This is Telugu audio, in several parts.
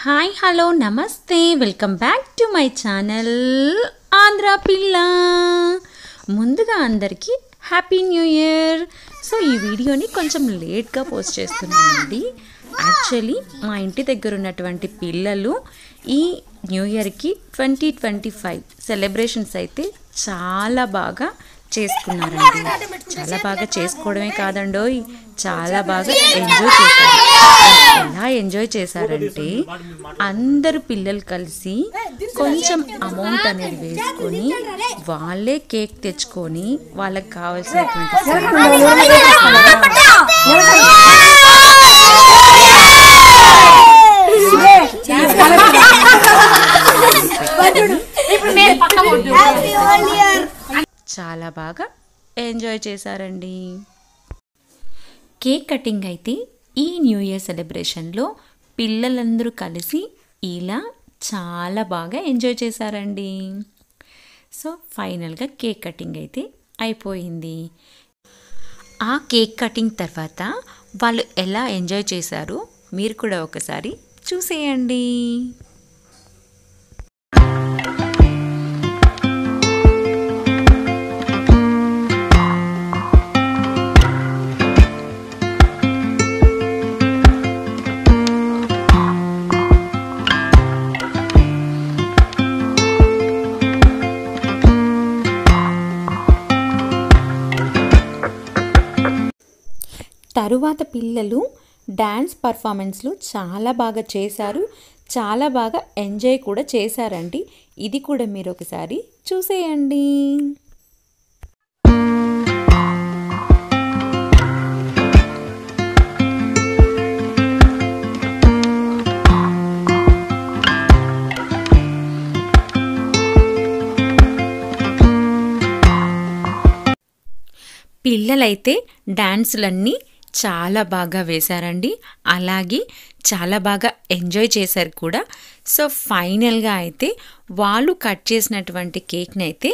హాయ్ హలో నమస్తే welcome back to my channel Andhra పిల్ల. ముందుగా అందరికీ హ్యాపీ న్యూ ఇయర్. సో ఈ వీడియోని కొంచెం లేట్గా పోస్ట్ చేస్తున్నానండి. యాక్చువల్లీ మా ఇంటి దగ్గర ఉన్నటువంటి పిల్లలు ఈ న్యూ ఇయర్కి 2025 సెలబ్రేషన్స్ అయితే చాలా బాగా చేసుకున్నారండి. చాలా బాగా చేసుకోవడమే కాదండోయ్, చాలా బాగా ఎంజాయ్ చేశారు. ఎలా ఎంజాయ్ చేశారంటే అందరు పిల్లలు కలిసి కొంచెం అమౌంట్ అనేది వేసుకొని వాళ్ళే కేక్ తెచ్చుకొని వాళ్ళకి కావాల్సినటువంటి చాలా బాగా ఎంజాయ్ చేశారండి. కేక్ కటింగ్ అయితే ఈ న్యూ ఇయర్ సెలబ్రేషన్లో పిల్లలందరూ కలిసి ఇలా చాలా బాగా ఎంజాయ్ చేశారండి. సో ఫైనల్గా కేక్ కటింగ్ అయితే అయిపోయింది. ఆ కేక్ కటింగ్ తర్వాత వాళ్ళు ఎలా ఎంజాయ్ చేశారో మీరు కూడా ఒకసారి చూసేయండి. తరువాత పిల్లలు డ్యాన్స్ పర్ఫార్మెన్స్లు చాలా బాగా చేశారు, చాలా బాగా ఎంజాయ్ కూడా చేశారండి. ఇది కూడా మీరు ఒకసారి చూసేయండి. పిల్లలైతే డాన్సులన్నీ చాలా బాగా వేశారండి, అలాగే చాలా బాగా ఎంజాయ్ చేశారు కూడా. సో ఫైనల్గా అయితే వాళ్ళు కట్ చేసినటువంటి కేక్ని అయితే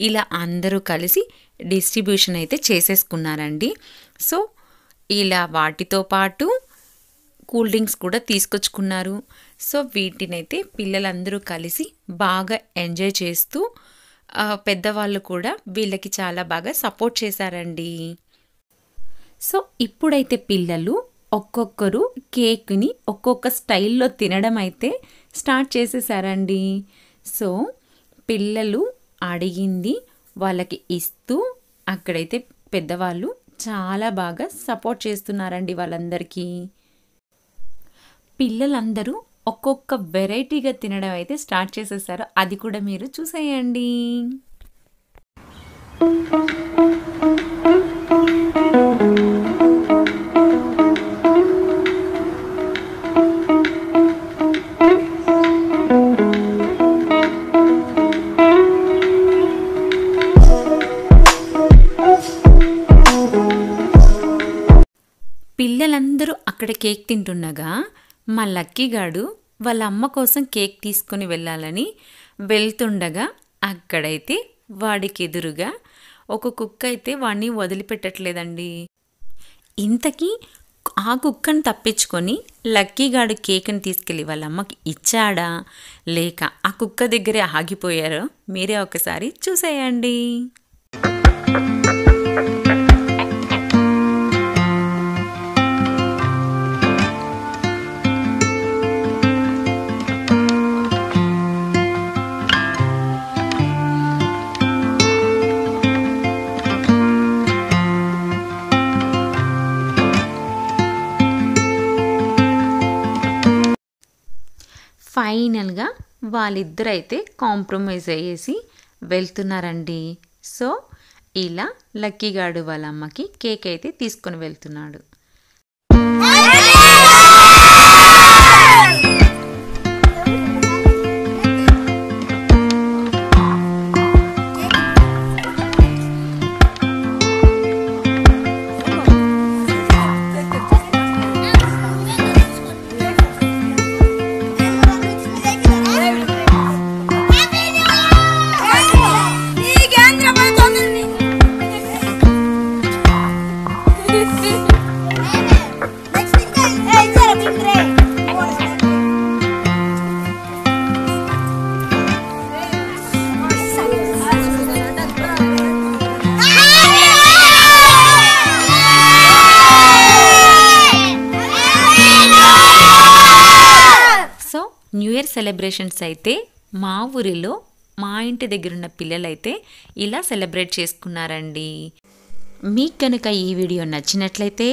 ఇలా అందరూ కలిసి డిస్ట్రిబ్యూషన్ అయితే చేసేసుకున్నారండి. సో ఇలా వాటితో పాటు కూల్ డ్రింక్స్ కూడా తీసుకొచ్చుకున్నారు. సో వీటినైతే పిల్లలందరూ కలిసి బాగా ఎంజాయ్ చేస్తూ పెద్దవాళ్ళు కూడా వీళ్ళకి చాలా బాగా సపోర్ట్ చేశారండి. సో ఇప్పుడైతే పిల్లలు ఒక్కొక్కరు కేక్ని ఒక్కొక్క స్టైల్లో తినడం అయితే స్టార్ట్ చేసేసారండి. సో పిల్లలు అడిగింది వాళ్ళకి ఇస్తూ అక్కడైతే పెద్దవాళ్ళు చాలా బాగా సపోర్ట్ చేస్తున్నారండి వాళ్ళందరికీ. పిల్లలందరూ ఒక్కొక్క వెరైటీగా తినడం అయితే స్టార్ట్ చేసేసారు, అది కూడా మీరు చూసేయండి. పిల్లలందరూ అక్కడ కేక్ తింటుండగా మా లక్కీగాడు వాళ్ళ అమ్మ కోసం కేక్ తీసుకొని వెళ్ళాలని వెళ్తుండగా అక్కడైతే వాడికి ఎదురుగా ఒక కుక్క అయితే వాడిని వదిలిపెట్టట్లేదండి. ఇంతకీ ఆ కుక్కను తప్పించుకొని లక్కీగాడు కేక్ని తీసుకెళ్ళి వాళ్ళ అమ్మకి ఇచ్చాడా లేక ఆ కుక్క దగ్గరే ఆగిపోయారో మీరే ఒకసారి చూసేయండి. ఫైనల్గా వాళ్ళిద్దరు అయితే కాంప్రమైజ్ అయ్యేసి వెళ్తున్నారండి. సో ఇలా లక్కీగాడు వాళ్ళ అమ్మకి కేక్ అయితే తీసుకొని వెళ్తున్నాడు. ఇయర్ సెలబ్రేషన్స్ అయితే మా ఊరిలో మా ఇంటి దగ్గర ఉన్న పిల్లలైతే ఇలా సెలబ్రేట్ చేసుకున్నారండి. మీకు కనుక ఈ వీడియో నచ్చినట్లయితే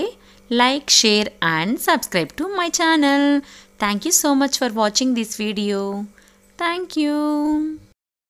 like, share and subscribe to my channel. Thank you so much for watching this video. Thank you.